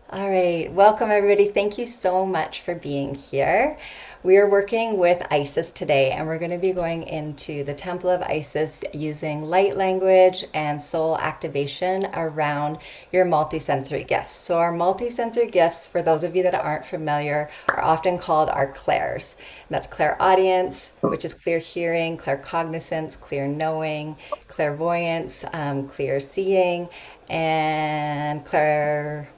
All right, welcome everybody. Thank you so much for being here. We are working with Isis today, and we're going to be going into the Temple of Isis using light language and soul activation around your multisensory gifts. So, our multisensory gifts, for those of you that aren't familiar, are often called our clairs. And that's clairaudience, which is clear hearing, claircognizance, clear knowing, clairvoyance, clear seeing, and clair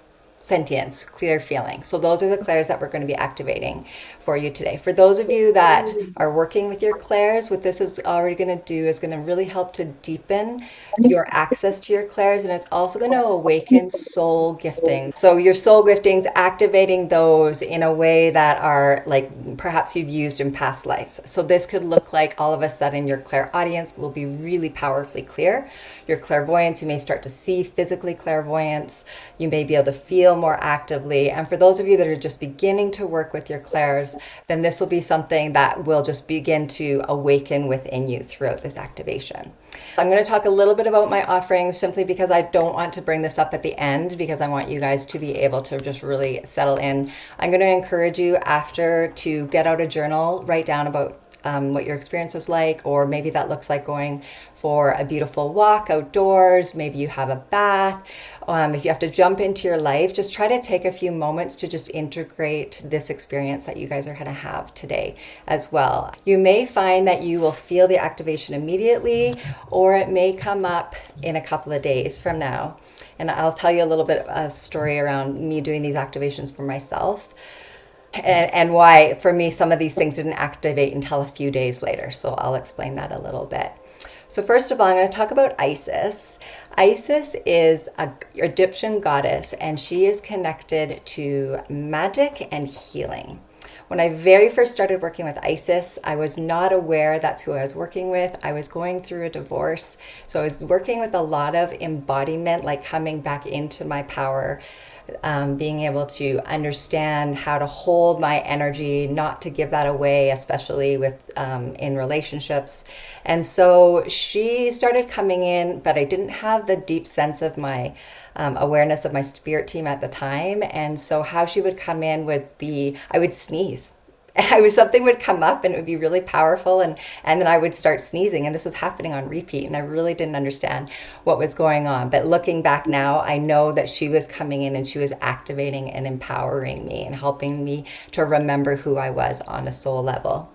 sentience, clear feeling. So those are the clairs that we're going to be activating for you today. For those of you that are working with your clairs, what this is already going to do is going to really help to deepen your access to your clairs, and it's also going to awaken soul gifting. So your soul giftings, activating those in a way that are like perhaps you've used in past lives. So this could look like all of a sudden your clairaudience will be really powerfully clear. Your clairvoyance, you may start to see physically clairvoyance. You may be able to feel more actively. And for those of you that are just beginning to work with your clairs, then this will be something that will just begin to awaken within you throughout this activation. I'm going to talk a little bit about my offerings simply because I don't want to bring this up at the end because I want you guys to be able to just really settle in. I'm going to encourage you after to get out a journal, write down about what your experience was like, or maybe that looks like going for a beautiful walk outdoors. Maybe you have a bath. If you have to jump into your life, just try to take a few moments to just integrate this experience that you guys are going to have today as well. You may find that you will feel the activation immediately, or it may come up in a couple of days from now. And I'll tell you a little bit of a story around me doing these activations for myself and why for me some of these things didn't activate until a few days later. So I'll explain that a little bit. So first of all, I'm going to talk about Isis. Isis is an Egyptian goddess, and she is connected to magic and healing. When I very first started working with Isis, I was not aware that's who I was working with. I was going through a divorce. So I was working with a lot of embodiment, like coming back into my power, being able to understand how to hold my energy, not to give that away, especially with in relationships. And so she started coming in, but I didn't have the deep sense of my awareness of my spirit team at the time. And so how she would come in would be, I would sneeze. I was something would come up and it would be really powerful, and then I would start sneezing, and this was happening on repeat, and I really didn't understand what was going on. But looking back now, I know that she was coming in and she was activating and empowering me and helping me to remember who I was on a soul level.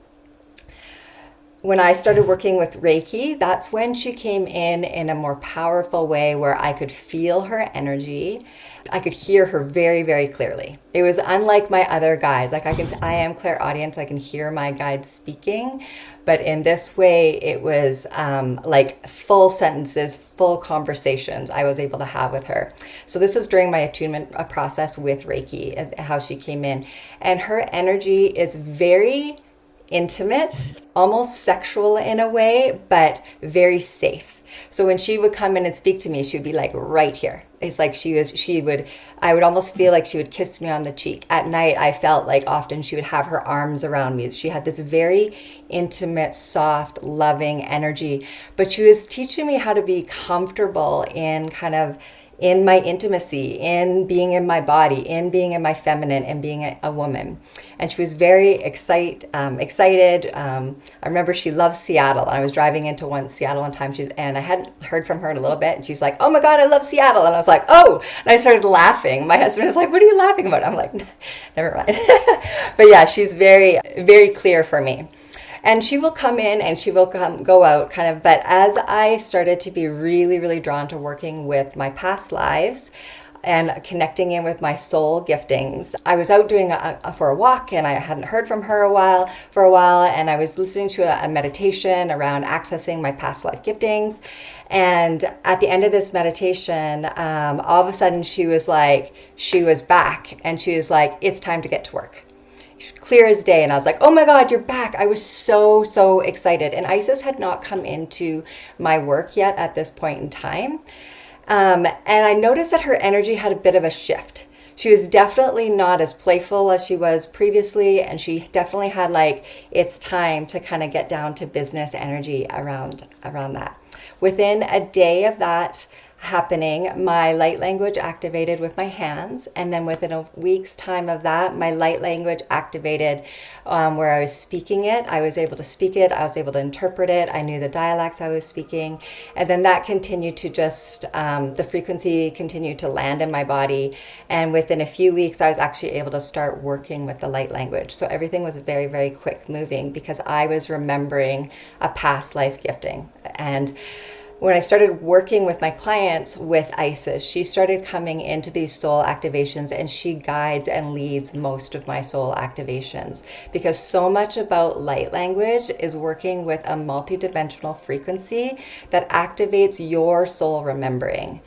When I started working with Reiki, that's when she came in a more powerful way where I could feel her energy. I could hear her very, very clearly. It was unlike my other guides. Like I am clairaudient. I can hear my guides speaking, but in this way, it was like full sentences, full conversations I was able to have with her. So this was during my attunement process with Reiki, as how she came in, and her energy is very intimate, almost sexual in a way, but very safe. So when she would come in and speak to me, she would be like right here. It's like I would almost feel like she would kiss me on the cheek. At night, I felt like often she would have her arms around me. She had this very intimate, soft, loving energy, but she was teaching me how to be comfortable in kind of in my intimacy, in being in my body, in being in my feminine, and being a woman. And she was very excited. I remember she loves Seattle. I was driving into Seattle one time, and I hadn't heard from her in a little bit. And she's like, "Oh my God, I love Seattle!" And I was like, "Oh!" And I started laughing. My husband was like, "What are you laughing about?" I'm like, "Never mind." But yeah, she's very, very clear for me. And she will come in and she will go out kind of. But as I started to be really, really drawn to working with my past lives and connecting in with my soul giftings, I was out doing for a walk, and I hadn't heard from her for a while, and I was listening to a meditation around accessing my past life giftings. And at the end of this meditation, all of a sudden she was back, and she was like, "It's time to get to work." Clear as day. And I was like, "Oh my God, you're back." I was so excited. And Isis had not come into my work yet at this point in time. And I noticed that her energy had a bit of a shift. She was definitely not as playful as she was previously. And she definitely had like, it's time to kind of get down to business energy around that. Within a day of that happening, my light language activated with my hands, and then within a week's time of that, my light language activated where I was speaking it. I was able to speak it, I was able to interpret it, I knew the dialects I was speaking, and then that continued to just, the frequency continued to land in my body, and within a few weeks I was actually able to start working with the light language. So everything was very, very quick moving because I was remembering a past life gifting. And when I started working with my clients with Isis, she started coming into these soul activations, and she guides and leads most of my soul activations, because so much about light language is working with a multidimensional frequency that activates your soul remembering.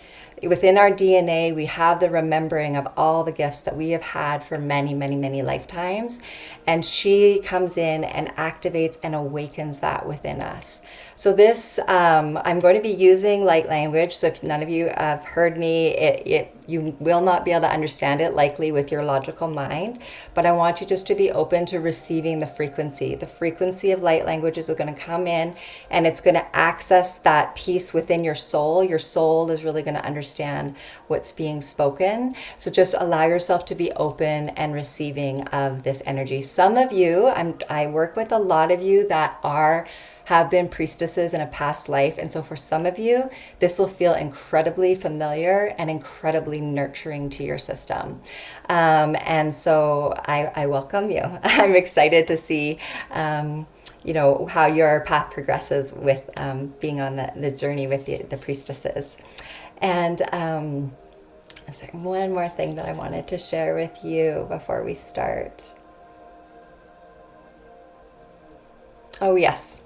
Within our DNA, we have the remembering of all the gifts that we have had for many, many, many lifetimes. And she comes in and activates and awakens that within us. So this, I'm going to be using light language. So if none of you have heard me, you will not be able to understand it likely with your logical mind. But I want you just to be open to receiving the frequency. The frequency of light language is going to come in, and it's going to access that piece within your soul. Your soul is really going to understand what's being spoken. So just allow yourself to be open and receiving of this energy. Some of you, I work with a lot of you that have been priestesses in a past life. And so for some of you, this will feel incredibly familiar and incredibly nurturing to your system. And so I welcome you. I'm excited to see how your path progresses with being on the journey with the priestesses. And sorry, one more thing that I wanted to share with you before we start. Oh yes,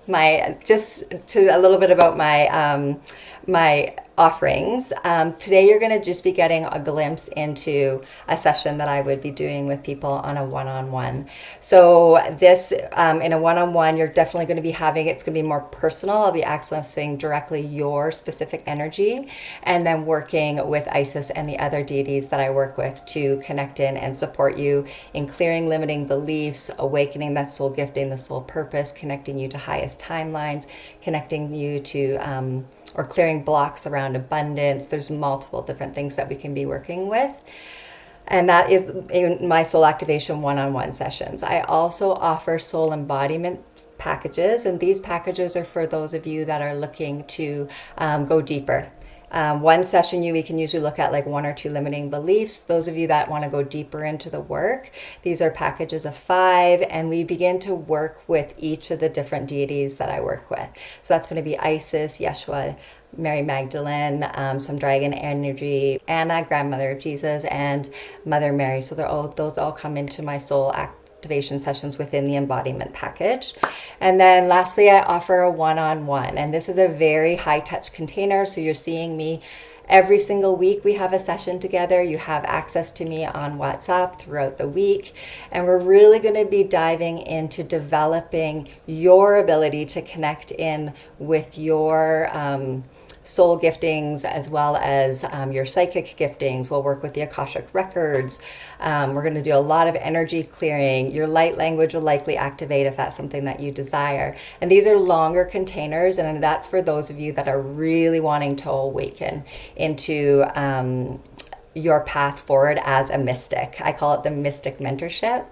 just to a little bit about my offerings. Today you're going to just be getting a glimpse into a session that I would be doing with people on a one-on-one. So this, in a one-on-one, you're definitely going to be having, it's going to be more personal. I'll be accessing directly your specific energy, and then working with Isis and the other deities that I work with to connect in and support you in clearing limiting beliefs, awakening that soul gifting, the soul purpose, connecting you to highest timelines, connecting you to or clearing blocks around abundance. There's multiple different things that we can be working with. And that is in my soul activation one-on-one sessions. I also offer soul embodiment packages, and these packages are for those of you that are looking to go deeper. One session we can usually look at like 1 or 2 limiting beliefs. Those of you that want to go deeper into the work, these are packages of 5, and we begin to work with each of the different deities that I work with. So that's going to be Isis, Yeshua, Mary Magdalene, some dragon energy, Anna, grandmother of Jesus, and Mother Mary. So those all come into my soul activation sessions within the embodiment package. And then lastly, I offer a one-on-one, and this is a very high touch container. So you're seeing me every single week. We have a session together. You have access to me on WhatsApp throughout the week. And we're really going to be diving into developing your ability to connect in with your soul giftings, as well as your psychic giftings. We'll work with the Akashic records. We're going to do a lot of energy clearing. Your light language will likely activate if that's something that you desire. And these are longer containers, and that's for those of you that are really wanting to awaken into your path forward as a mystic. I call it the mystic mentorship.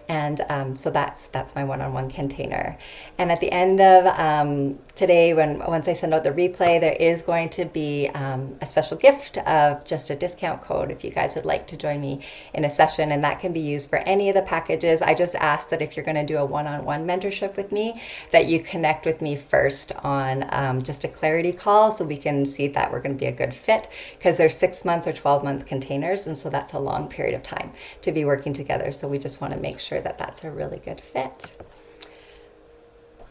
And so that's my one-on-one container. And at the end of today, once I send out the replay, there is going to be a special gift of just a discount code if you guys would like to join me in a session, and that can be used for any of the packages. I just ask that if you're going to do a one-on-one mentorship with me, that you connect with me first on just a clarity call, so we can see that we're going to be a good fit, because there's 6 months or 12-month containers, and so that's a long period of time to be working together. So we just want to make sure that that's a really good fit.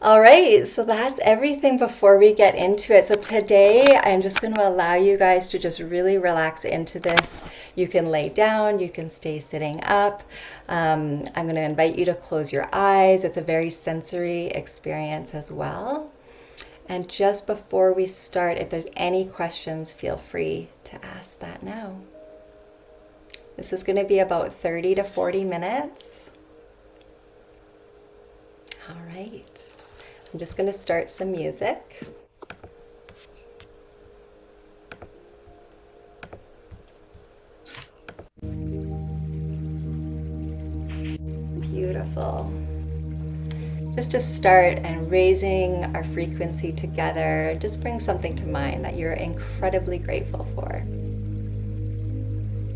All right, so that's everything before we get into it. So today I'm just going to allow you guys to just really relax into this. You can lay down, you can stay sitting up. I'm going to invite you to close your eyes. It's a very sensory experience as well. And just before we start, if there's any questions, feel free to ask that now. This is going to be about 30 to 40 minutes. All right, I'm just going to start some music. grateful. Just to start and raising our frequency together, just bring something to mind that you're incredibly grateful for.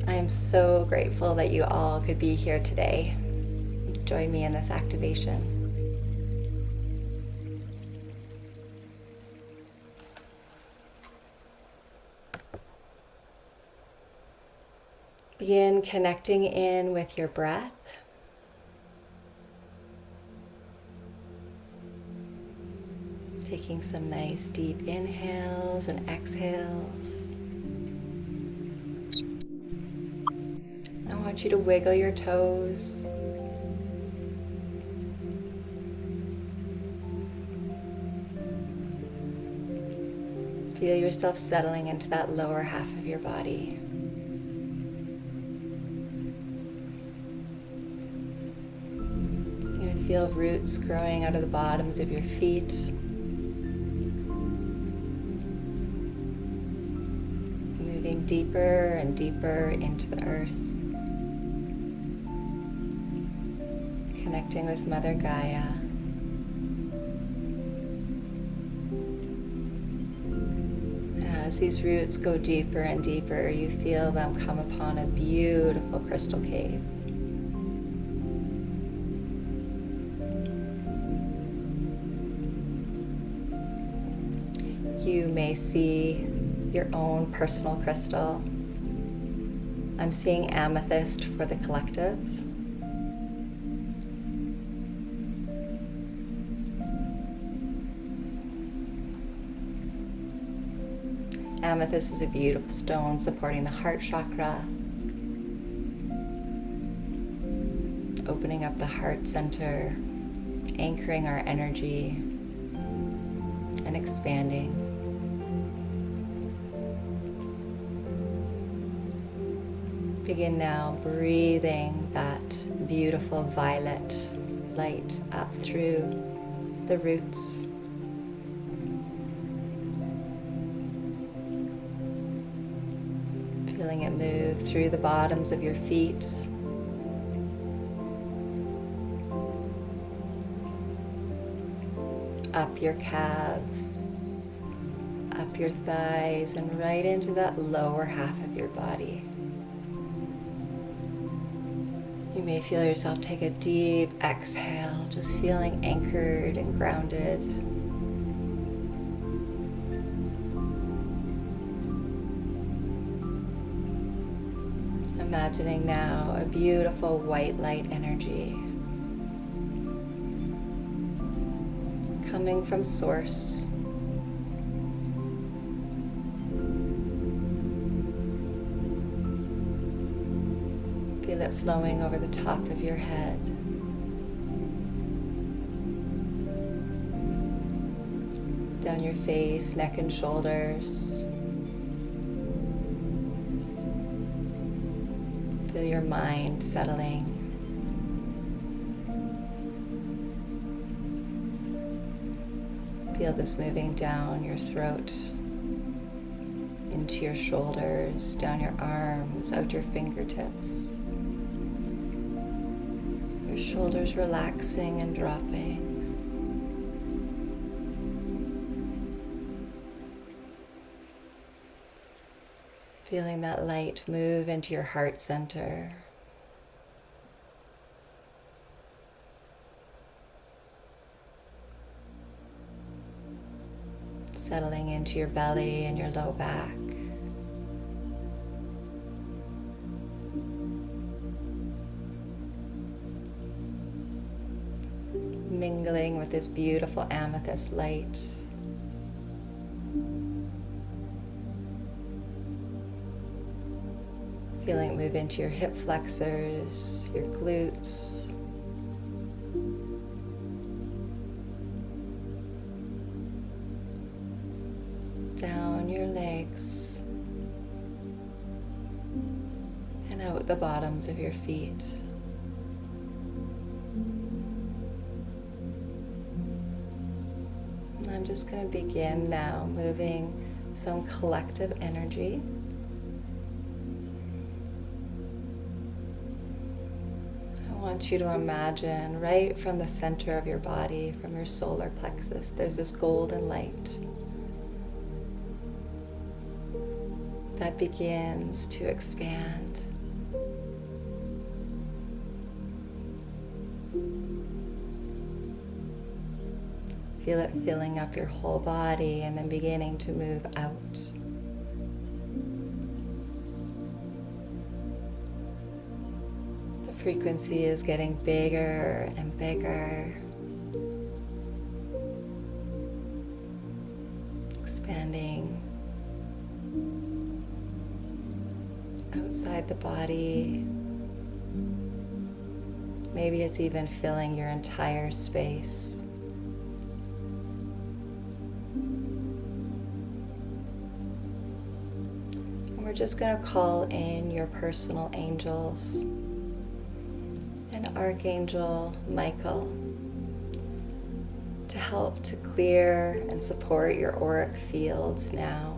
I am so grateful that you all could be here today. Join me in this activation. Begin connecting in with your breath. Taking some nice deep inhales and exhales. I want you to wiggle your toes. Feel yourself settling into that lower half of your body. You're going to feel roots growing out of the bottoms of your feet. Moving deeper and deeper into the earth. Connecting with Mother Gaia. As these roots go deeper and deeper, you feel them come upon a beautiful crystal cave. You may see your own personal crystal. I'm seeing amethyst for the collective. Amethyst is a beautiful stone supporting the heart chakra, opening up the heart center, anchoring our energy, and expanding. Begin now breathing that beautiful violet light up through the roots. Feeling it move through the bottoms of your feet. Up your calves, up your thighs, and right into that lower half of your body. You may feel yourself take a deep exhale, just feeling anchored and grounded. Imagining now a beautiful white light energy coming from Source. Feel it flowing over the top of your head. Down your face, neck and shoulders. Feel your mind settling. Feel this moving down your throat, into your shoulders, down your arms, out your fingertips. Your shoulders relaxing and dropping. Feeling that light move into your heart center. Settling into your belly and your low back. Mingling with this beautiful amethyst light. Feeling it move into your hip flexors, your glutes. Down your legs. And out the bottoms of your feet. And I'm just going to begin now moving some collective energy. I want you to imagine right from the center of your body, from your solar plexus, there's this golden light that begins to expand. Feel it filling up your whole body and then beginning to move out. The frequency is getting bigger and bigger, expanding outside the body. Maybe it's even filling your entire space. We're just going to call in your personal angels and Archangel Michael to help to clear and support your auric fields now.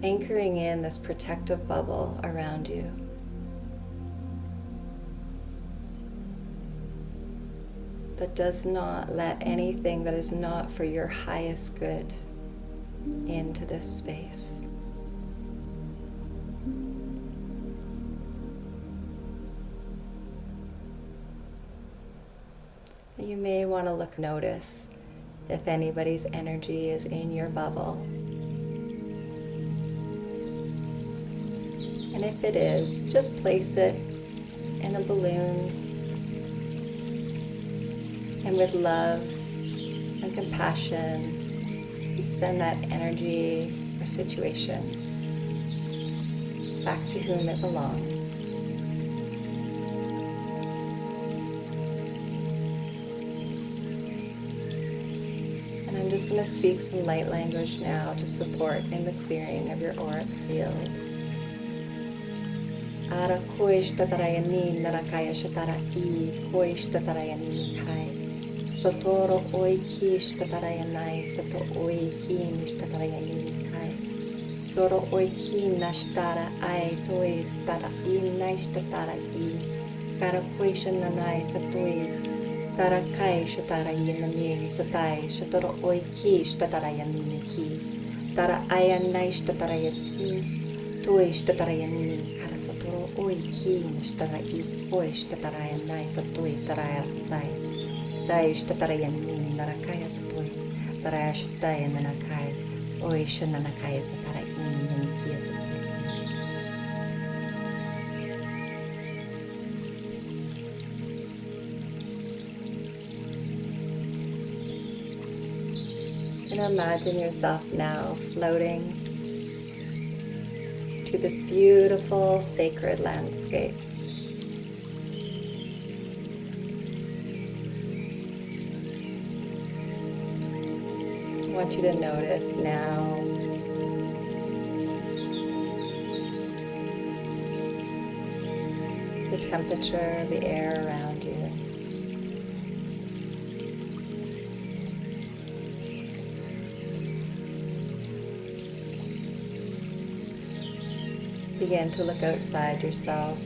Anchoring in this protective bubble around you. That does not let anything that is not for your highest good into this space. You may want to notice if anybody's energy is in your bubble. And if it is, just place it in a balloon, and with love and compassion, send that energy or situation back to whom it belongs. And I'm just going to speak some light language now to support in the clearing of your auric field. Ara koish tatarayani narakaya shatarai koish tatarayani kai. Sotoro oiki shtatarayanai sato oiki nishtatarayanai kai. Toro oiki nashtara ai toi stara I naishtatara I. Karakoishananai satoi tarakai shatarayanami satai shatoro oiki shtatarayanai ki. Tara ayanai shtatarayani toi shtatarayanai kara sotoro oiki nishtarai oi shtatarayanai satoi taraya satai. Daish tatarayan narakaya satoi, Darash Dayan Nanakai, Oisha Nanakai Satarai and imagine yourself now floating to this beautiful sacred landscape. I want you to notice now the temperature of the air around you. Begin to look outside yourself,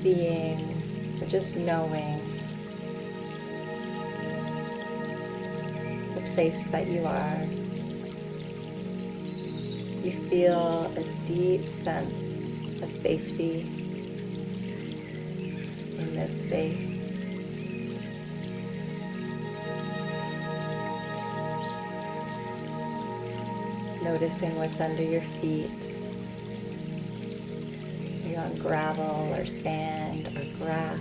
seeing or just knowing place that you are. You feel a deep sense of safety in this space. Noticing what's under your feet. Are you on gravel or sand or grass?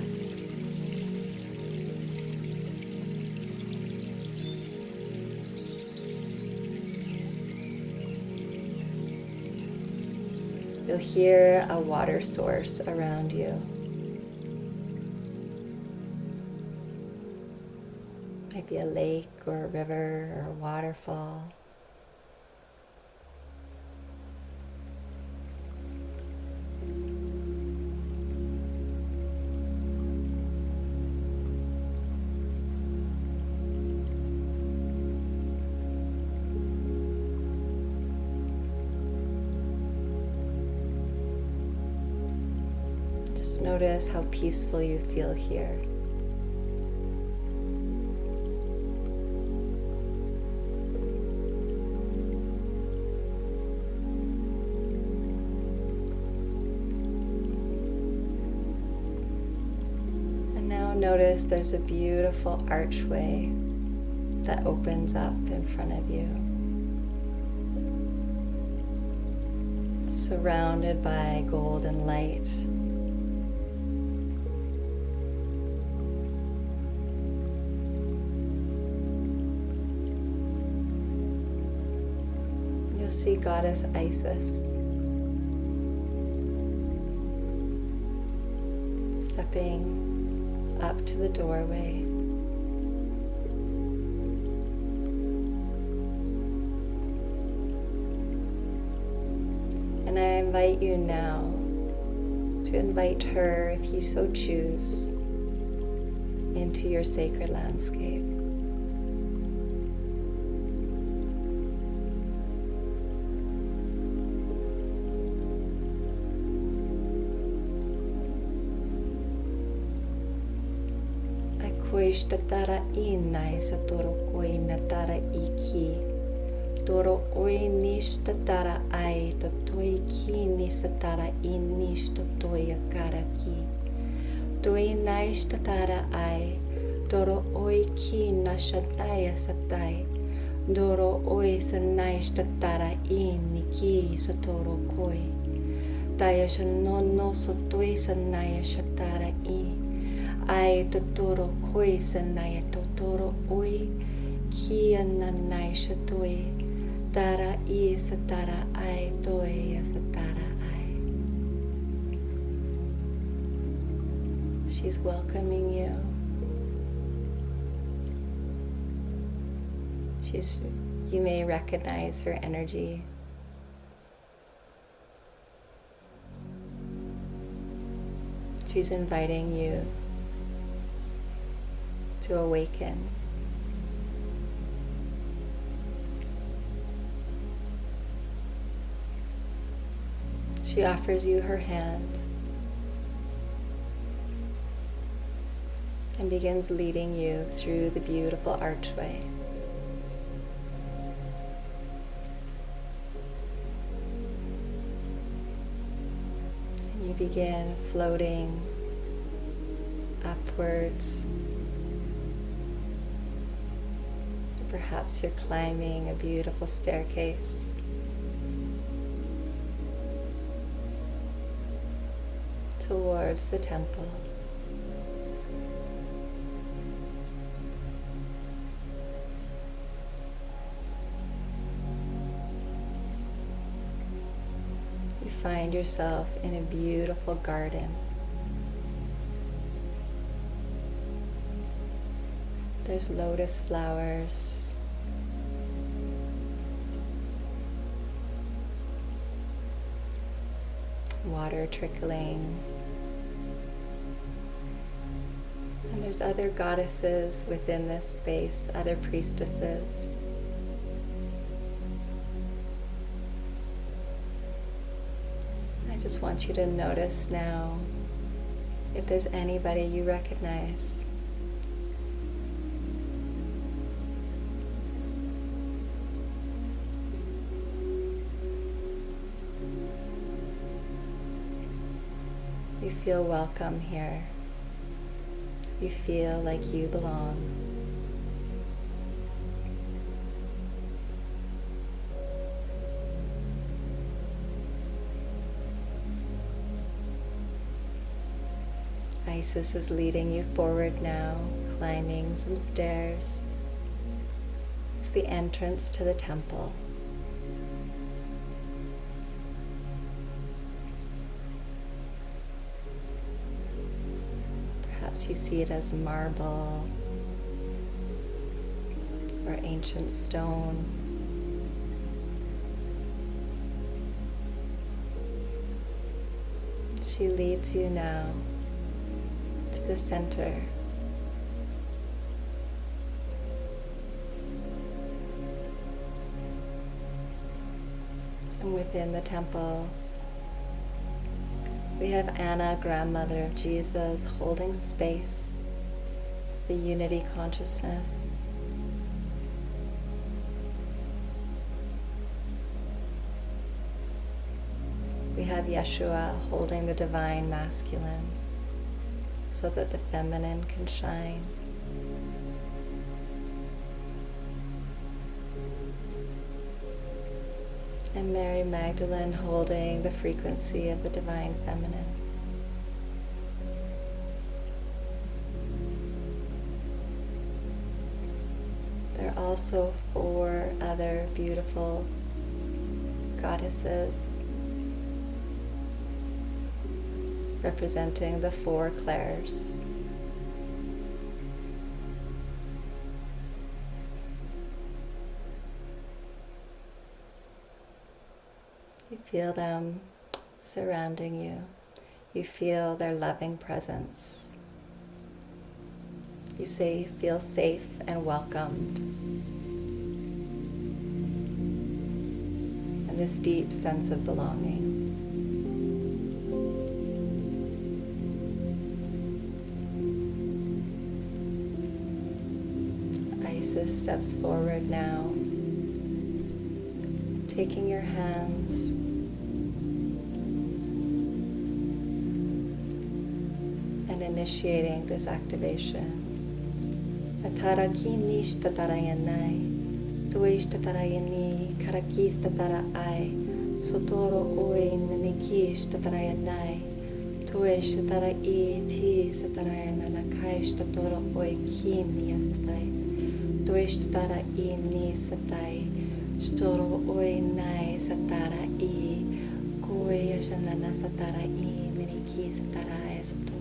You'll hear a water source around you. Might be a lake or a river or a waterfall. notice how peaceful you feel here. And now notice there's a beautiful archway that opens up in front of you. It's surrounded by golden light. You'll see Goddess Isis stepping up to the doorway. And I invite you now to invite her, if you so choose, into your sacred landscape. Koishtatara inai satoro koi natara iki. Toro oi nishtatara ai totoi ki nisatara inishtatoi akaraki. Toi naishtatara ai. Toro oi ki nashataya satai. Doro oi sanaishtatara iniki satoro koi. Taya shanono sotoi sanaya shatara i. Ai totoro koi sanaya totoro oi kia nanai shatoi tara I satara ai toi satara ai. She's welcoming you. You may recognize her energy. She's inviting you to awaken. She offers you her hand and begins leading you through the beautiful archway. And you begin floating upwards. Perhaps you're climbing a beautiful staircase. Towards the temple. You find yourself in a beautiful garden. There's lotus flowers. Water trickling. And there's other goddesses within this space, other priestesses. I just want you to notice now if there's anybody you recognize. You feel welcome here. You feel like you belong. Isis is leading you forward now, climbing some stairs. It's the entrance to the temple. Perhaps you see it as marble or ancient stone. She leads you now to the center. And within the temple, We have Anna, grandmother of Jesus, holding space, the unity consciousness. We have Yeshua holding the divine masculine so that the feminine can shine. And Mary Magdalene holding the frequency of the divine feminine. There are also 4 other beautiful goddesses representing the 4 clairs. You feel them surrounding you. You feel their loving presence. You feel safe and welcomed. And this deep sense of belonging. Isis steps forward now, taking your hands and initiating this activation. Ataraki nishtarayanai, tuishtatarayani, karakistatarai, sotoro oi ninikishtarayanai, tuishtarai ti satarayananakai shtatoro oi kimiyasatai, tuishtarai ni satai, shtoro oi nai satarai, koyashanana satarai, niniki satarai sotoi.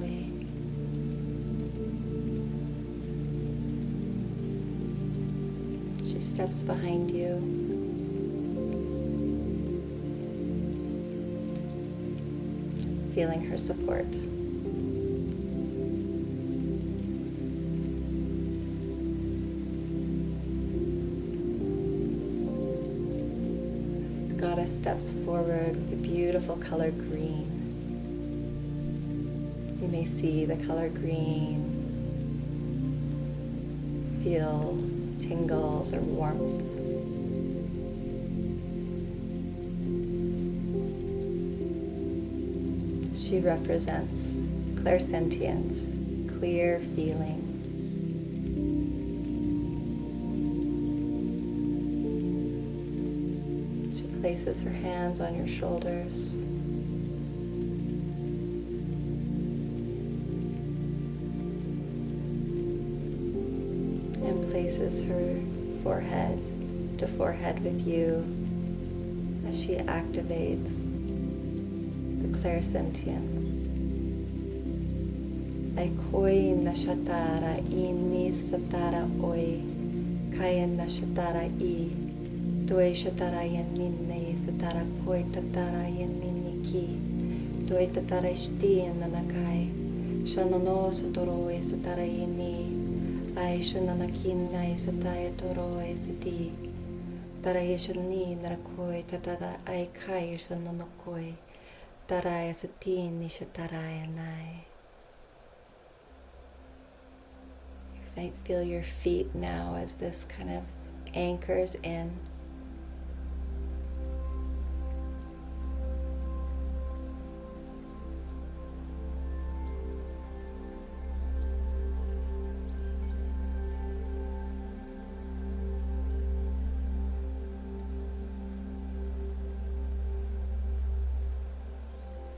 She steps behind you, feeling her support. The goddess steps forward with a beautiful color green. You may see the color green, feel tingles or warmth. She represents clairsentience, clear feeling. She places her hands on your shoulders. Places her forehead to forehead with you as she activates the clairsentience. Aikoi nashatara ini satara oi, kaya nashatara I, toi shatara yanine satara koi tatara yaniniki, toi tatara ishti nanakai, shanono sotoro satara yini. Ai shunanakinai sataya toroi siti taraya shuni narakoi tatada ai kai shunanokoi taraya satini shataraya nai. You might feel your feet now as this kind of anchors in.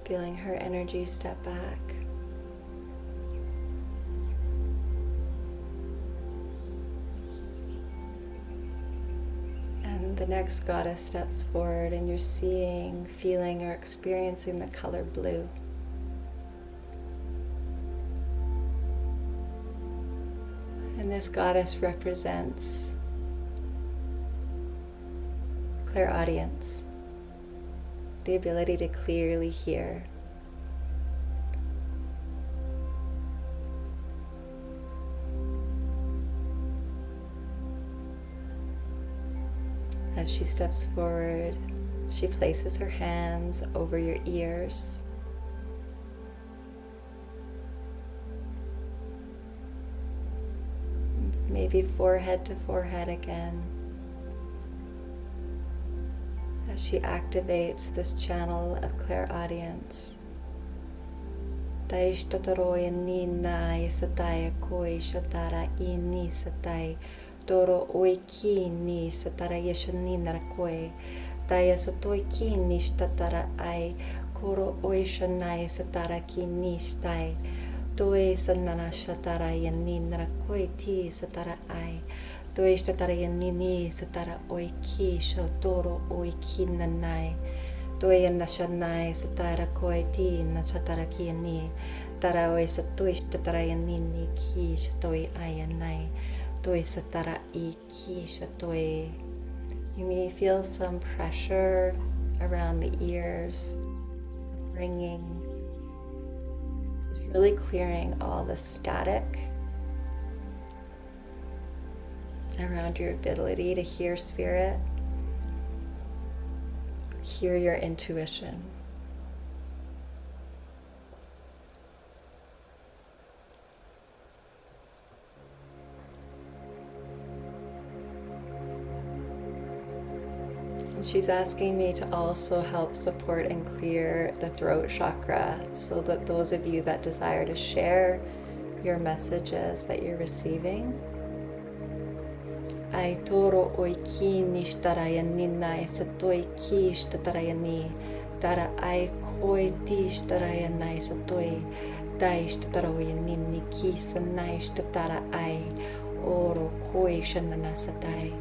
Feeling her energy step back. And the next goddess steps forward and you're seeing, feeling, or experiencing the color blue. And this goddess represents clairaudience, the ability to clearly hear. As she steps forward, she places her hands over your ears maybe forehead to forehead again, as she activates this channel of clairaudience. Taishtataro nina isataya koi shatara ini satai toro oiki ni satara yeshanina koi taya satoi ki ni shtatara ai koro oishanai satara ki ni shtai toe sanana shatara yanina koi ti satara ai toe shtatara yanini satara oiki shotoro oiki nanai Toi na shanai satara koi ti na satara ki ni tara oi satoi satara ni ni ki shatoi ayanai toi satara I ki shatoi. You may feel some pressure around the ears, ringing, just really clearing all the static around your ability to hear spirit. Hear your intuition. And she's asking me to also help support and clear the throat chakra, so that those of you that desire to share your messages that you're receiving, Ai toro oiki ni shtarayani nai satoi ki shtarayani tara ai koi ti shtarayani satoi dai shtaroyani ni ki sanai shtatara ai oro koi shanana satai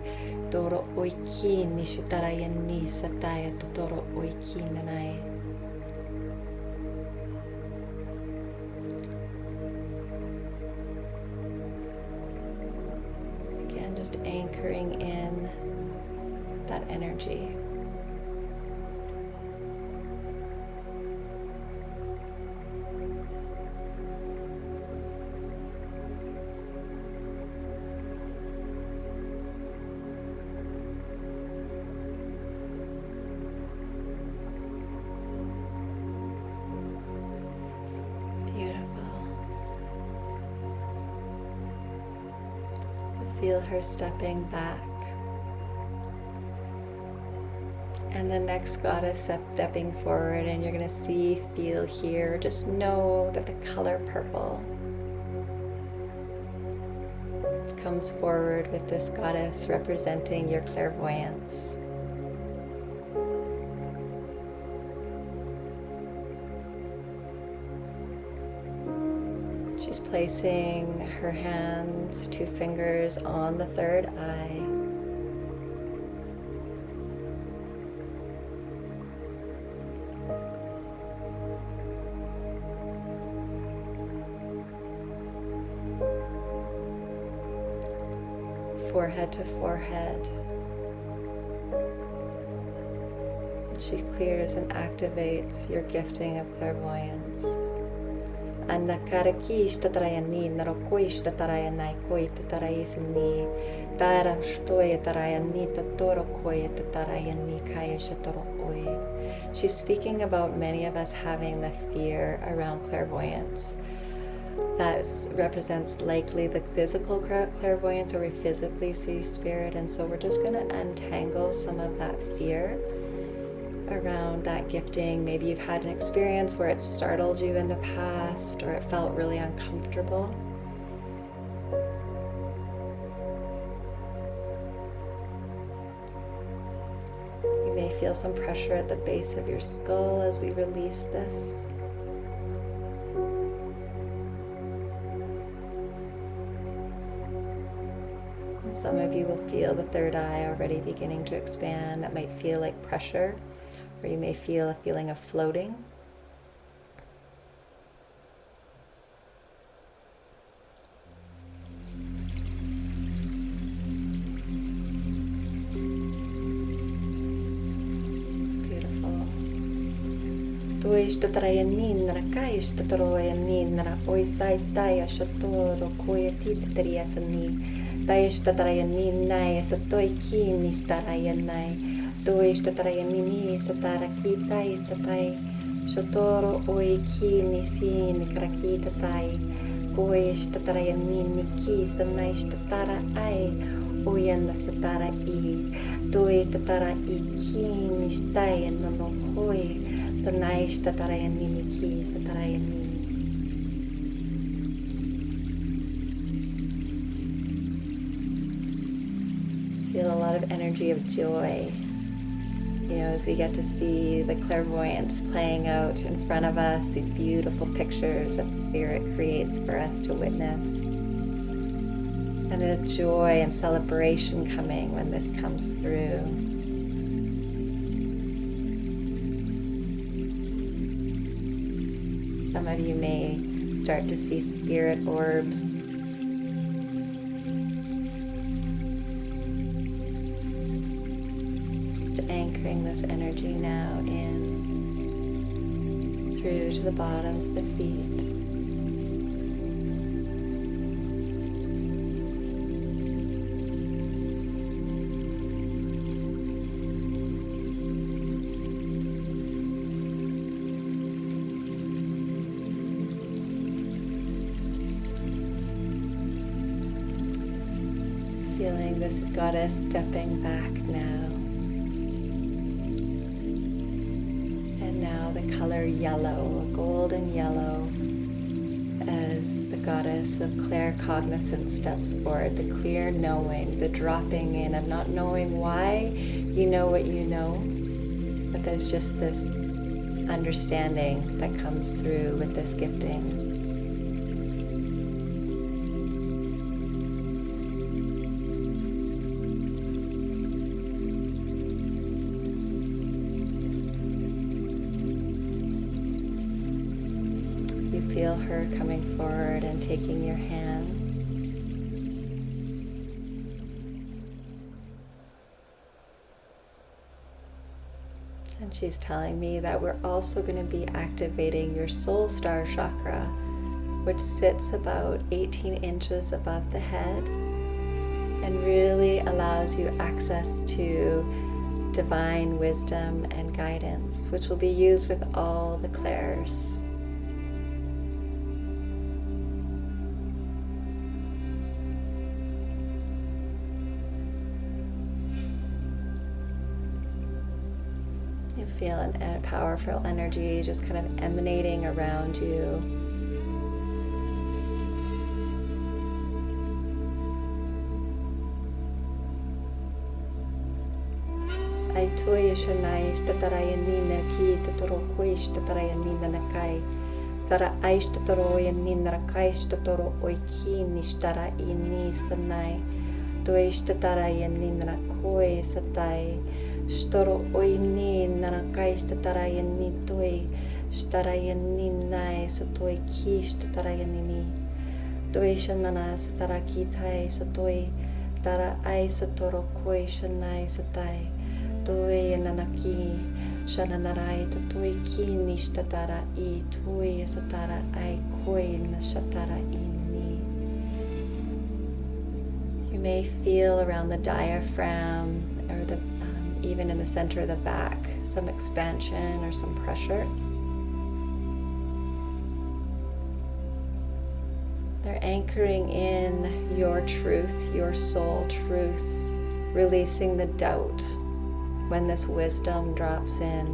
toro oiki ni shtarayani satai toro oiki nanai. Just anchoring in that energy. Feel her stepping back. And the next goddess stepping forward, and you're going to see, feel, hear. Just know that the color purple comes forward with this goddess representing your clairvoyance. She's placing her hands, 2 fingers on the third eye. Forehead to forehead. She clears and activates your gifting of clairvoyance. Anakaraki shtatarayani narokoi shtatarayanai koi tatarayasani tara shtoya tarayani tatoro koi tatarayani kaya shatoroi. She's speaking about many of us having the fear around clairvoyance. That represents likely the physical clairvoyance, where we physically see spirit, and so we're just going to untangle some of that fear around that gifting. Maybe you've had an experience where it startled you in the past, or it felt really uncomfortable. You may feel some pressure at the base of your skull as we release this. And some of you will feel the third eye already beginning to expand. That might feel like pressure, or you may feel a feeling of floating. Beautiful. Toi shtatarayanin rakai shtatoroyanin ra oisai taya shatoro koyatitariasani taya shtatarayanin nai satoi kini shtarayanai. Toi shtatarayanini satarakita isatai shotoro oiki nisin krakita tai Oi statara yanini ki sanai statara ai. Oyana satara I. Doi tatara I ki nishtai no hoi. Sanai statara yanini ki satara yanini. Feel a lot of energy of joy, as we get to see the clairvoyance playing out in front of us, these beautiful pictures that Spirit creates for us to witness. And a joy and celebration coming when this comes through. Some of you may start to see spirit orbs. Anchoring this energy now in through to the bottoms of the feet. Feeling this goddess stepping back now. Color yellow, a golden yellow, as the goddess of claircognizance steps forward, the clear knowing, the dropping in of not knowing why you know what you know, but there's just this understanding that comes through with this gifting. Feel her coming forward and taking your hand. And she's telling me that we're also going to be activating your soul star chakra, which sits about 18 inches above the head and really allows you access to divine wisdom and guidance, which will be used with all the clairs. You feel a powerful energy just kind of emanating around you. Ai toi shanai statarayanina ki tatoro koi statarayanina nakai. Sara aish tatoro yanina rakai statoro oiki nishtara ini sanai. Toi statarayanina rakoi satai. Storo oini narakai statarayani toi statarayani nai satoi ki statarayani toi shanana sataraki tai satoi tara ai satoro koi shanai satai toi nanaki shananarai toi ki nistatara I toi satara ai koi nashatara ini. You may feel around the diaphragm or the even in the center of the back, some expansion or some pressure. They're anchoring in your truth, your soul truth, releasing the doubt when this wisdom drops in.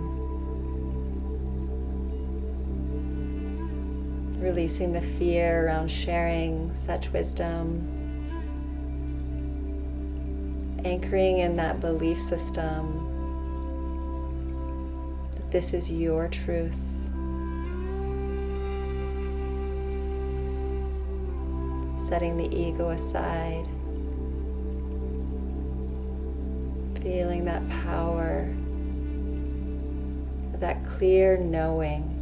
Releasing the fear around sharing such wisdom. Anchoring in that belief system that this is your truth. Setting the ego aside. Feeling that power, that clear knowing,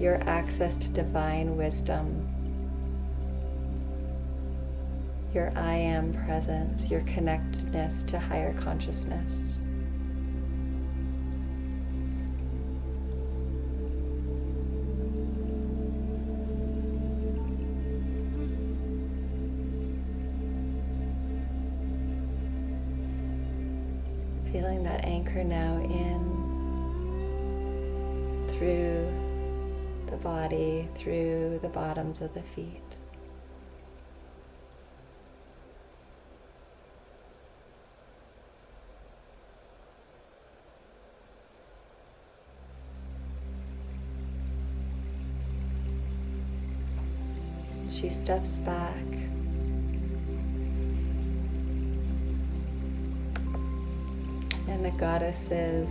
your access to divine wisdom. Your I am presence, your connectedness to higher consciousness. Feeling that anchor now in through the body through the bottoms of the feet. She steps back. And the goddesses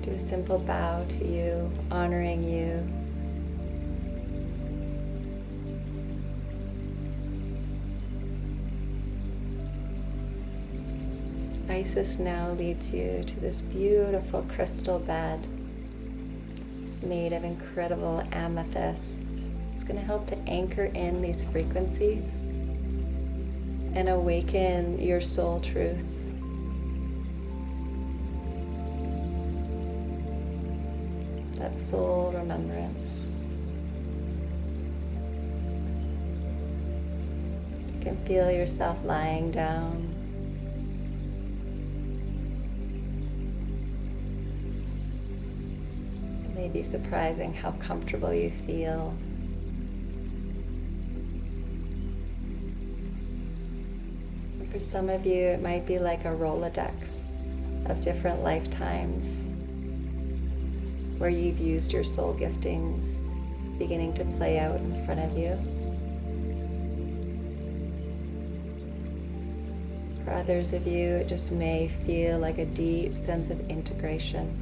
do a simple bow to you, honoring you. Isis now leads you to this beautiful crystal bed. It's made of incredible amethyst. It's going to help to anchor in these frequencies and awaken your soul truth. That soul remembrance. You can feel yourself lying down. It may be surprising how comfortable you feel. For some of you, it might be like a Rolodex of different lifetimes where you've used your soul giftings beginning to play out in front of you. For others of you, it just may feel like a deep sense of integration.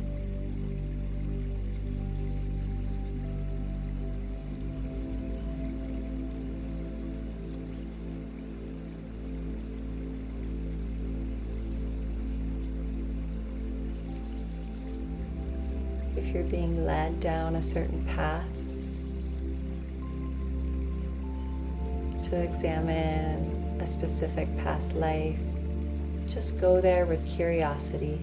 If you're being led down a certain path, to examine a specific past life, just go there with curiosity.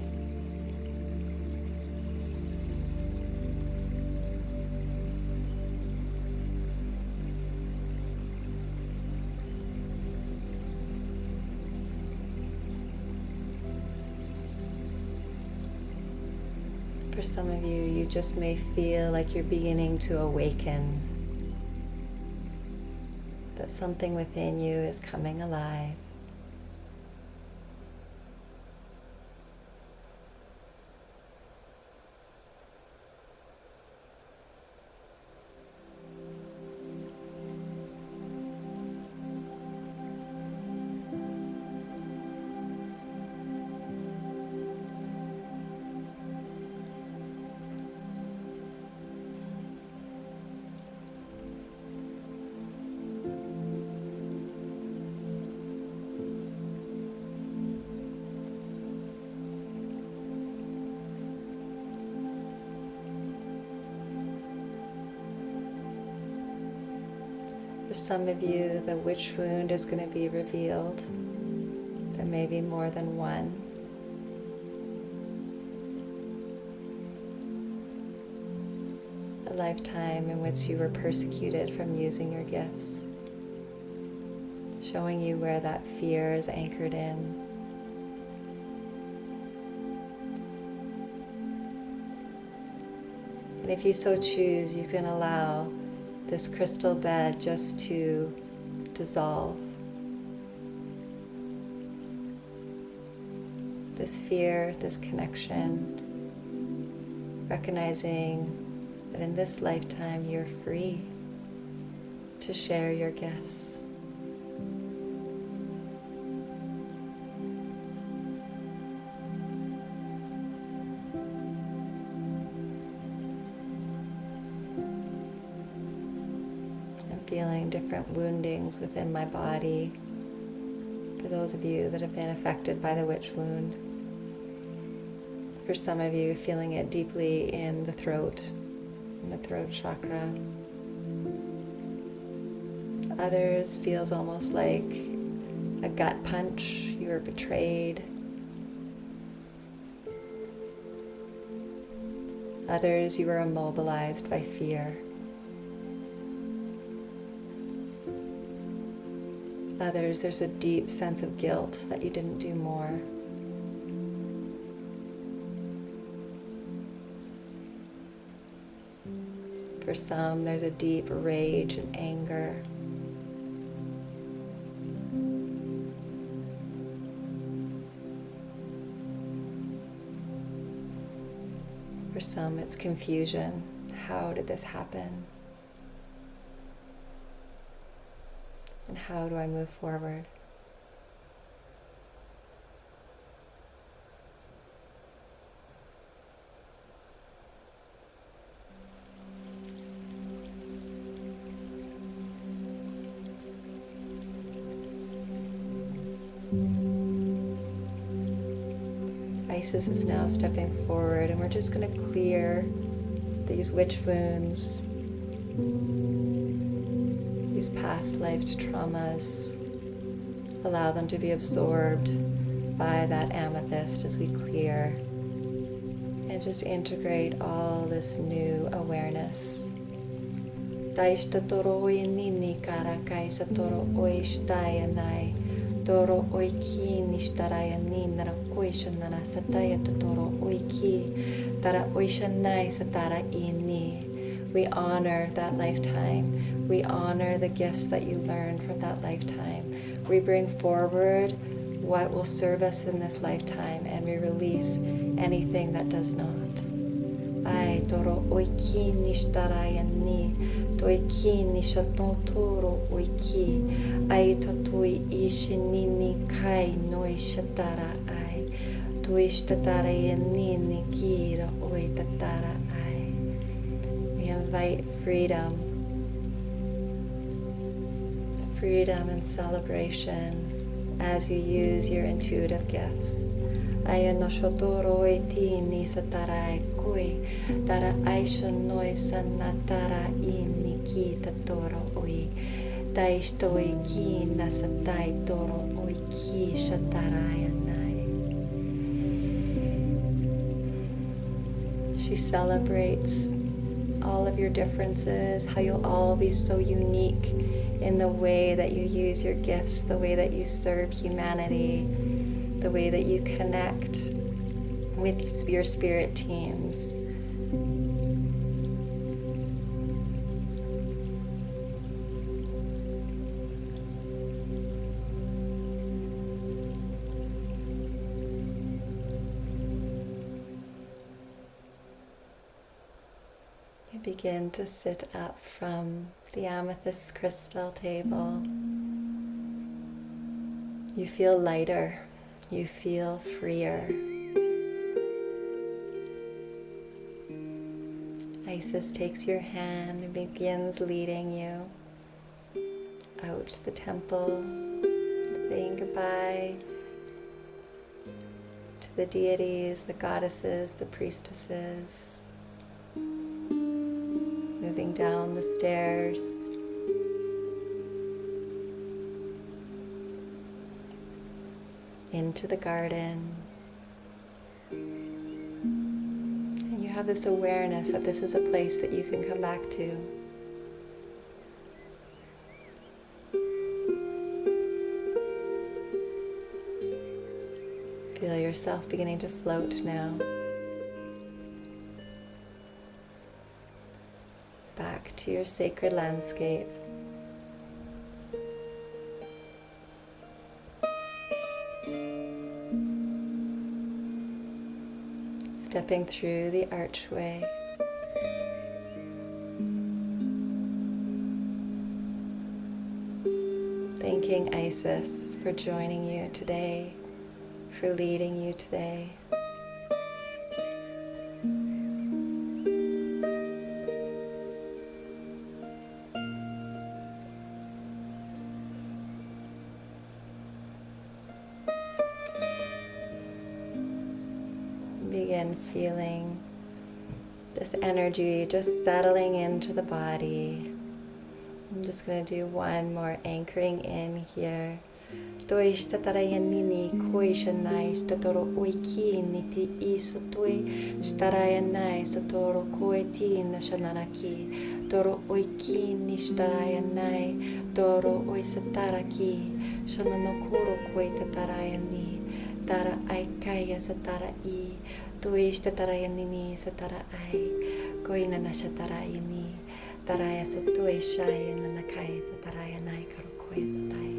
For some of you, you just may feel like you're beginning to awaken, that something within you is coming alive. For some of you, the witch wound is going to be revealed. There may be more than one. A lifetime in which you were persecuted from using your gifts, showing you where that fear is anchored in. And if you so choose, you can allow this crystal bed just to dissolve. This fear, this connection, recognizing that in this lifetime you're free to share your gifts. Feeling different woundings within my body. For those of you that have been affected by the witch wound. For some of you, feeling it deeply in the throat chakra. Others feels almost like a gut punch. You were betrayed. Others, you were immobilized by fear. Others, there's a deep sense of guilt that you didn't do more. For some, there's a deep rage and anger. For some, it's confusion. How did this happen? And how do I move forward? Isis is now stepping forward, and we're just going to clear these witch wounds, these past life traumas. Allow them to be absorbed by that amethyst as we clear, and just integrate all this new awareness. Toro oiki nistaraya ninara koishanana sataya toro oiki tara oishanai satara ini. We honor that lifetime. We honor the gifts that you learned from that lifetime. We bring forward what will serve us in this lifetime, and we release anything that does not. Ai toro oiki nistaraya ni toiki nishato toro oiki ai totoi ishinini kai noi shatara ai toi shatara yanini kira oi tatara ai. We invite freedom and celebration as you use your intuitive gifts. Ayano shotoro eti ni satarai koi tara aisha noi sanatara ini kita toro oi taistoi ki na satai toro oi ki shatarai anai. She celebrates all of your differences, how you'll all be so unique in the way that you use your gifts, the way that you serve humanity, the way that you connect with your spirit teams. You begin to sit up from the amethyst crystal table. You feel lighter. You feel freer. Isis takes your hand and begins leading you out to the temple, saying goodbye to the deities, the goddesses, the priestesses, moving down the stairs. Into the garden. And you have this awareness that this is a place that you can come back to. Feel yourself beginning to float now. Back to your sacred landscape. Stepping through the archway. Thanking Isis for joining you today, for leading you today. Begin feeling this energy just settling into the body. I'm just going to do one more anchoring in here. Toi statarayanini koi shanai statoro oiki niti isotoi starayanai satoro koi tina shanaraki toro oiki nishtarayanai toro oi sataraki shananokoro koi tatarayani tara aikaya satara I toi statarayanini satara ai koi nana satarayani Sataraya Satoi Shai Nanakai Sataraya Nai Karokoi Satai.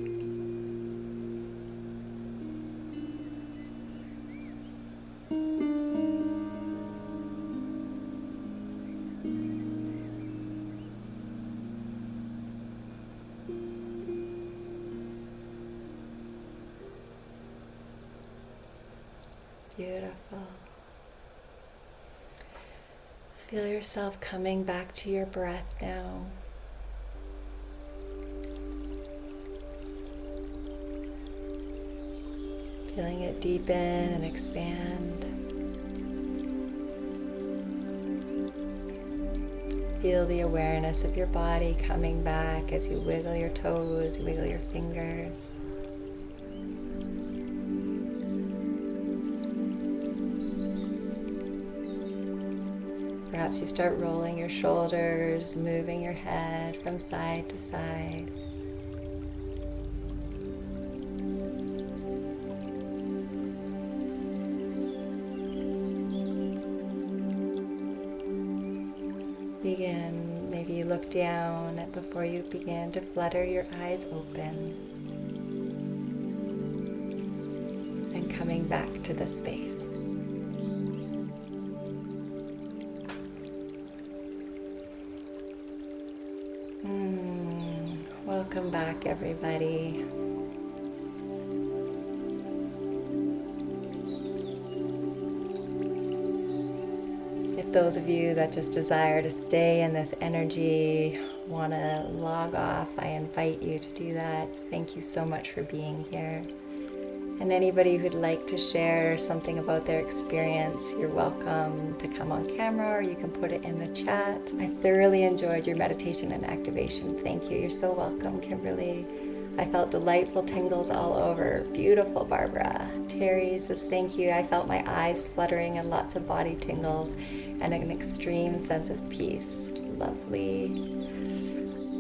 Beautiful. Feel yourself coming back to your breath now. Feeling it deepen and expand. Feel the awareness of your body coming back as you wiggle your toes, you wiggle your fingers. Perhaps you start rolling your shoulders, moving your head from side to side. Maybe you look down before you begin to flutter your eyes open. And coming back to the space. Welcome back, everybody. If those of you that just desire to stay in this energy want to log off, I invite you to do that. Thank you so much for being here. And anybody who'd like to share something about their experience, you're welcome to come on camera, or you can put it in the chat. I thoroughly enjoyed your meditation and activation. Thank you. You're so welcome, Kimberly. I felt delightful tingles all over. Beautiful, Barbara. Terry says thank you. I felt my eyes fluttering and lots of body tingles and an extreme sense of peace. Lovely.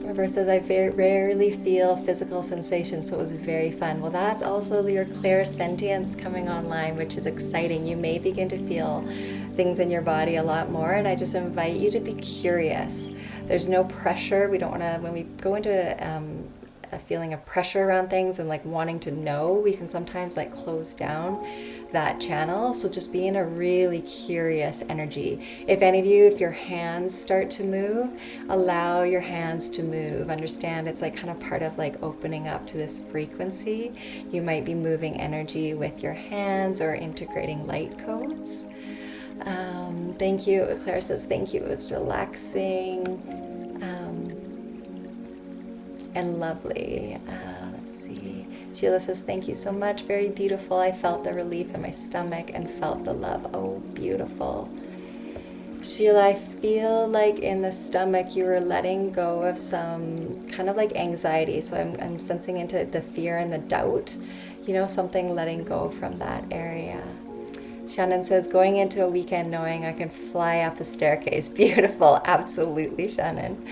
Barbara says, I very rarely feel physical sensations, so it was very fun. Well, that's also your clairsentience coming online, which is exciting. You may begin to feel things in your body a lot more, and I just invite you to be curious. There's no pressure. We don't want to, when we go into a feeling of pressure around things and like wanting to know, we can sometimes like close down that channel. So just be in a really curious energy. If any of you, if your hands start to move, allow your hands to move. Understand it's like kind of part of like opening up to this frequency. You might be moving energy with your hands or integrating light codes. Thank you. Claire says thank you. It's relaxing and lovely. Let's see. Sheila says, thank you so much. Very beautiful. I felt the relief in my stomach and felt the love. Oh, beautiful. Sheila, I feel like in the stomach you were letting go of some kind of like anxiety. So I'm sensing into the fear and the doubt, you know, something letting go from that area. Shannon says, going into a weekend knowing I can fly up a staircase. Beautiful. Absolutely, Shannon.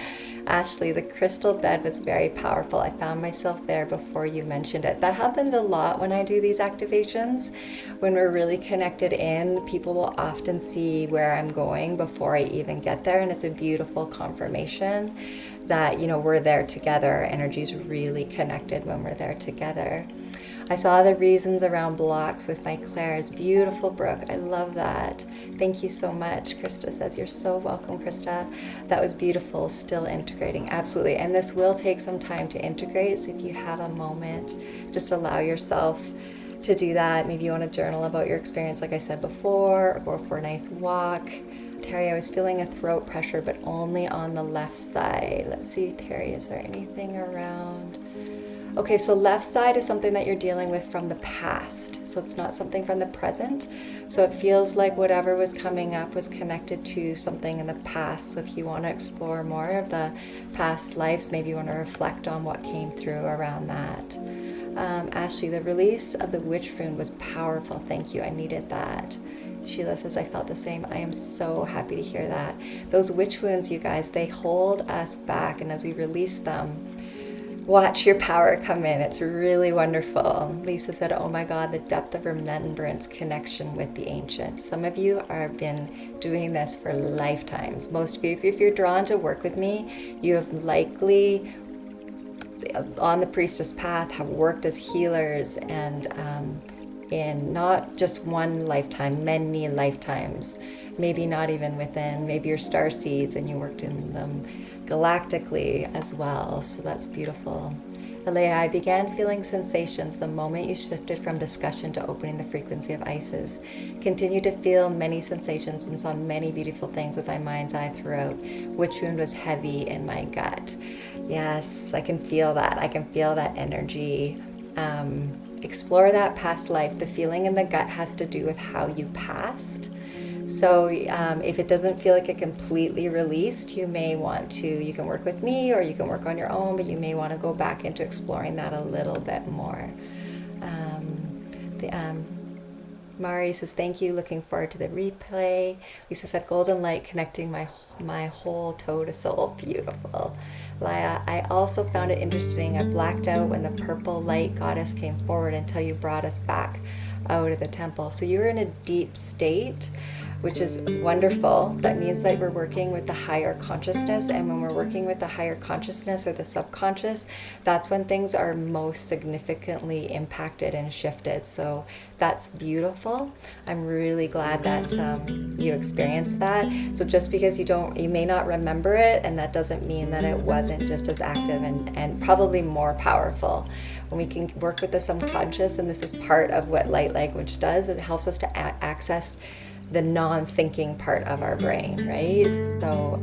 Ashley, the crystal bed was very powerful. I found myself there before you mentioned it. That happens a lot when I do these activations. When we're really connected in, people will often see where I'm going before I even get there. And it's a beautiful confirmation that, you know, we're there together. Our energy's really connected when we're there together. I saw the reasons around blocks with my clairs. Beautiful, Brooke. I love that. Thank you so much. Krista says, you're so welcome, Krista. That was beautiful. Still integrating. Absolutely. And this will take some time to integrate. So if you have a moment, just allow yourself to do that. Maybe you want to journal about your experience, like I said before, or for a nice walk. Terry, I was feeling a throat pressure, but only on the left side. Let's see, Terry, is there anything around? Okay, so left side is something that you're dealing with from the past. So it's not something from the present. So it feels like whatever was coming up was connected to something in the past. So if you want to explore more of the past lives, maybe you want to reflect on what came through around that. Ashley, the release of the witch rune was powerful. Thank you. I needed that. Sheila says, I felt the same. I am so happy to hear that. Those witch wounds, you guys, they hold us back. And as we release them, watch your power come in. It's really wonderful. Lisa said, oh my God, the depth of remembrance, connection with the ancient. Some of you have been doing this for lifetimes. Most of you, if you're drawn to work with me, you have likely on the priestess path have worked as healers, and in not just one lifetime, many lifetimes, maybe not even within, maybe you're star seeds and you worked in them galactically as well. So that's beautiful. Alea, I began feeling sensations the moment you shifted from discussion to opening the frequency of Isis. Continue to feel many sensations and saw many beautiful things with my mind's eye throughout. Witch wound was heavy in my gut. Yes, I can feel that. I can feel that energy. Explore that past life. The feeling in the gut has to do with how you passed. So if it doesn't feel like it completely released, you may want to, you can work with me or you can work on your own, but you may want to go back into exploring that a little bit more. Mari says, thank you, looking forward to the replay. Lisa said, golden light connecting my whole toe to soul. Beautiful. Laya, I also found it interesting. I blacked out when the purple light goddess came forward until you brought us back out of the temple. So you were in a deep state, which is wonderful. That means that we're working with the higher consciousness, and when we're working with the higher consciousness or the subconscious, that's when things are most significantly impacted and shifted. So that's beautiful. I'm really glad that you experienced that. So just because you may not remember it, and that doesn't mean that it wasn't just as active and probably more powerful. When we can work with the subconscious, and this is part of what light language does, it helps us to access the non-thinking part of our brain, right? So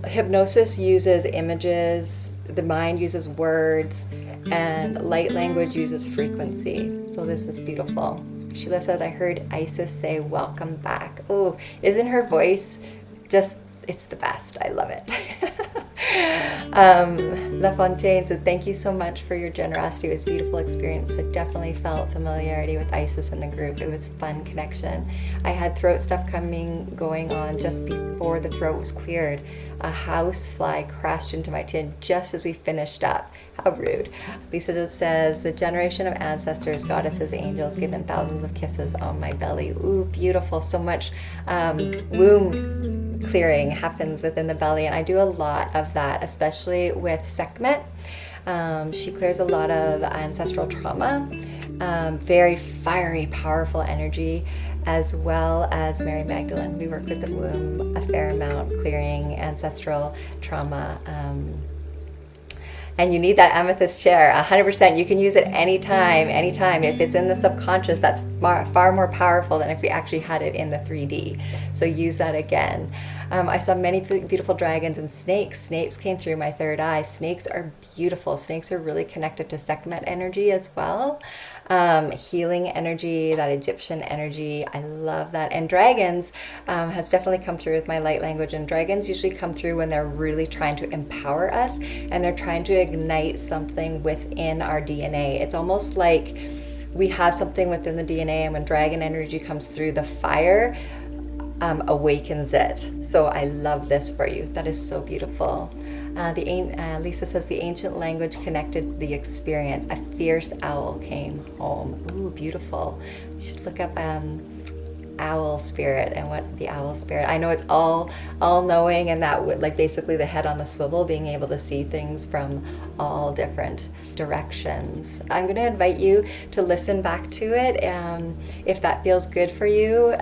hypnosis uses images, the mind uses words, and light language uses frequency. So this is beautiful. Sheila says, I heard Isis say, welcome back. Oh, isn't her voice just, it's the best. I love it. La Fontaine said, thank you so much for your generosity. It was a beautiful experience. I definitely felt familiarity with Isis in the group. It was a fun connection. I had throat stuff going on just before the throat was cleared. A house fly crashed into my chin just as we finished up. How rude. Lisa just says, the generation of ancestors, goddesses, angels, given thousands of kisses on my belly. Ooh, beautiful. So much womb clearing happens within the belly, and I do a lot of that, especially with Sekhmet. She clears a lot of ancestral trauma, very fiery, powerful energy, as well as Mary Magdalene. We work with the womb a fair amount, clearing ancestral trauma. And you need that amethyst chair, 100%. You can use it anytime. If it's in the subconscious, that's far more powerful than if we actually had it in the 3D. So use that again. I saw many beautiful dragons and snakes. Snakes came through my third eye. Snakes are beautiful. Snakes are really connected to Sekhmet energy as well. Healing energy, that Egyptian energy. I love that. And dragons has definitely come through with my light language. And dragons usually come through when they're really trying to empower us and they're trying to ignite something within our DNA. It's almost like we have something within the DNA, and when dragon energy comes through, the fire awakens it. So I love this for you. That is so beautiful. Lisa says, the ancient language connected the experience. A fierce owl came home. Ooh, beautiful. You should look up owl spirit and what the owl spirit. I know it's all knowing, and that would, like, basically the head on a swivel, being able to see things from all different directions. I'm going to invite you to listen back to it. If that feels good for you,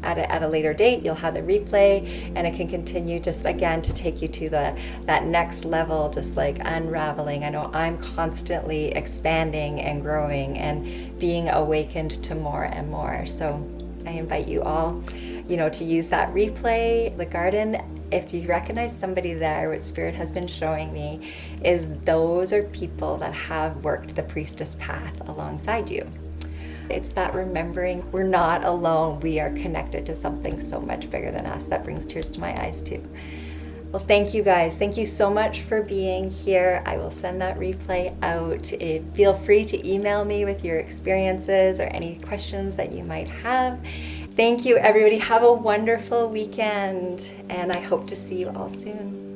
at a later date, you'll have the replay, and it can continue just again to take you to that next level, just like unraveling. I know I'm constantly expanding and growing and being awakened to more and more. So I invite you all, to use that replay. The garden, if you recognize somebody there, what Spirit has been showing me is those are people that have worked the priestess path alongside you. It's that remembering we're not alone. We are connected to something so much bigger than us. That brings tears to my eyes too. Well, thank you guys. Thank you so much for being here. I will send that replay out. Feel free to email me with your experiences or any questions that you might have. Thank you, everybody. Have a wonderful weekend, and I hope to see you all soon.